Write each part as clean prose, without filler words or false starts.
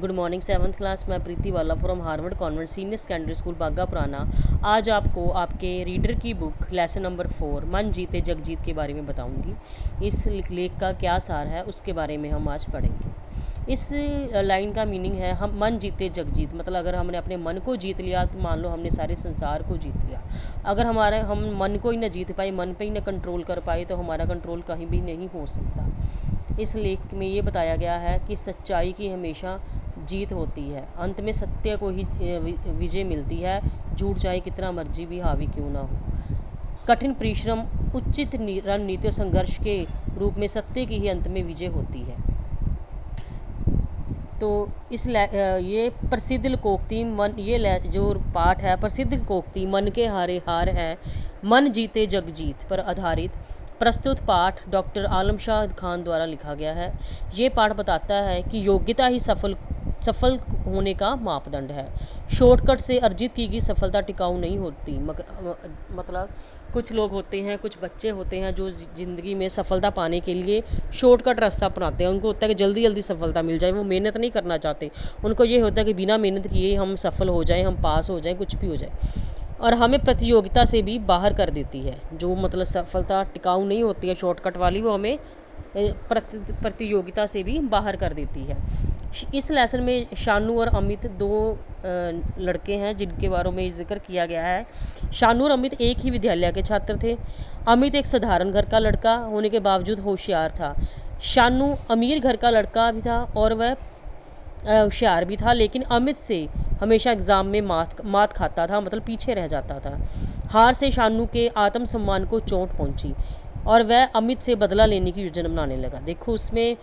Good morning 7th class. मैं प्रीति वाला from Harvard convent senior secondary school बागा पुराना आज आपको आपके रीडर की बुक लेसन नंबर 4 मन जीते जग जीत के बारे में बताऊंगी। इस लेख का क्या सार है उसके बारे में हम आज पढ़ेंगे। इस लाइन का मीनिंग है हम मन जीते जग जीत, मतलब अगर हमने अपने मन को जीत लिया तो मान लो हमने सारे संसार को जीत लिया। अगर हम मन को ही ना जीत पाए, मन पे ही ना कंट्रोल कर पाए तो हमारा कंट्रोल कहीं भी नहीं हो सकता। इस लेख में ये बताया गया है कि सच्चाई की हमेशा जीत होती है, अंत में सत्य को ही विजय मिलती है, झूठ चाहे कितना मर्जी भी हावी क्यों ना हो। कठिन परिश्रम, उचित रणनीति और संघर्ष के रूप में सत्य की ही अंत में विजय होती है। तो ये प्रसिद्ध लोकोक्ति मन, ये जो पाठ है प्रसिद्ध लोकोक्ति मन के हारे हार है, मन जीते जग जीत पर आधारित प्रस्तुत पाठ डॉक्टर आलम शाह खान द्वारा लिखा गया है। ये पाठ बताता है कि योग्यता ही सफल होने का मापदंड है। शॉर्टकट से अर्जित की गई सफलता टिकाऊ नहीं होती। मतलब कुछ लोग होते हैं, कुछ बच्चे होते हैं जो ज़िंदगी में सफलता पाने के लिए शॉर्टकट रास्ता अपनाते हैं। उनको होता है कि जल्दी जल्दी सफलता मिल जाए, वो मेहनत नहीं करना चाहते। उनको ये होता है कि बिना मेहनत किए हम सफल हो जाएं, हम पास हो जाएं, कुछ भी हो जाए। और हमें प्रतियोगिता से भी बाहर कर देती है। जो मतलब सफलता टिकाऊ नहीं होती है शॉर्टकट वाली, वो हमें प्रतियोगिता से भी बाहर कर देती है। इस लेसन में शानू और अमित दो लड़के हैं जिनके बारे में जिक्र किया गया है। शानू और अमित एक ही विद्यालय के छात्र थे। अमित एक साधारण घर का लड़का होने के बावजूद होशियार था। शानू अमीर घर का लड़का भी था और वह होशियार भी था, लेकिन अमित से हमेशा एग्ज़ाम में मात खाता था, मतलब पीछे रह जाता था। हार से शानू के आत्मसम्मान को चोट पहुंची और वह अमित से बदला लेने की योजना बनाने लगा। देखो उसमें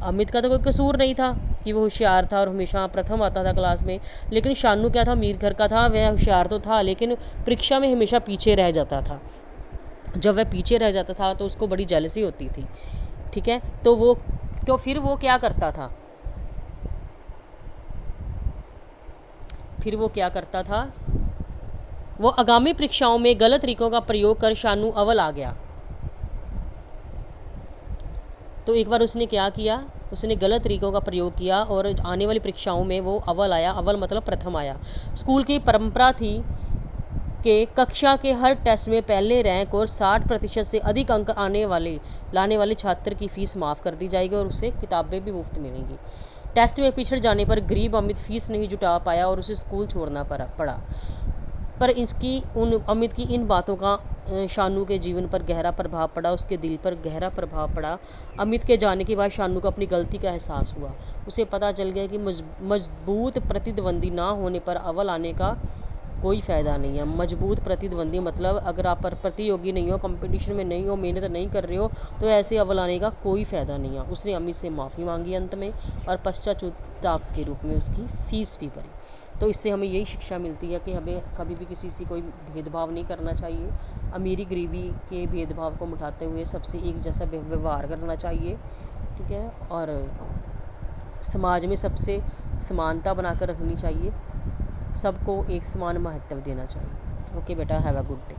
अमित का तो कोई कसूर नहीं था कि वो होशियार था और हमेशा प्रथम आता था क्लास में, लेकिन शानू क्या था, अमीर घर का था, वह होशियार तो था लेकिन परीक्षा में हमेशा पीछे रह जाता था। जब वह पीछे रह जाता था तो उसको बड़ी जेलसी होती थी। ठीक है, तो फिर वो क्या करता था, वो आगामी परीक्षाओं में गलत तरीकों का प्रयोग कर शानू अव्वल आ गया। तो एक बार उसने क्या किया, उसने गलत तरीकों का प्रयोग किया और आने वाली परीक्षाओं में वो अव्वल आया। अव्वल मतलब प्रथम आया। स्कूल की परंपरा थी कि कक्षा के हर टेस्ट में पहले रैंक और 60% से अधिक अंक लाने वाले छात्र की फ़ीस माफ़ कर दी जाएगी और उसे किताबें भी मुफ्त मिलेंगी। टेस्ट में पिछड़ जाने पर गरीब अमित फ़ीस नहीं जुटा पाया और उसे स्कूल छोड़ना पड़ा। पर अमित की इन बातों का शानू के जीवन पर गहरा प्रभाव पड़ा, उसके दिल पर गहरा प्रभाव पड़ा। अमित के जाने के बाद शानू को अपनी गलती का एहसास हुआ। उसे पता चल गया कि मजबूत प्रतिद्वंदी ना होने पर अव्वल आने का कोई फ़ायदा नहीं है। मजबूत प्रतिद्वंदी मतलब अगर आप प्रतियोगी नहीं हो, कंपटीशन में नहीं हो, मेहनत नहीं कर रहे हो तो ऐसे अव्वल आने का कोई फ़ायदा नहीं है। उसने अमित से माफ़ी मांगी अंत में और पश्चाताप के रूप में उसकी फ़ीस भी भरी। तो इससे हमें यही शिक्षा मिलती है कि हमें कभी भी किसी से कोई भेदभाव नहीं करना चाहिए। अमीरी गरीबी के भेदभाव को मिटाते हुए सबसे एक जैसा व्यवहार करना चाहिए। ठीक है, और समाज में सबसे समानता बनाकर रखनी चाहिए, सबको एक समान महत्व देना चाहिए। ओके बेटा, हैव अ गुड डे।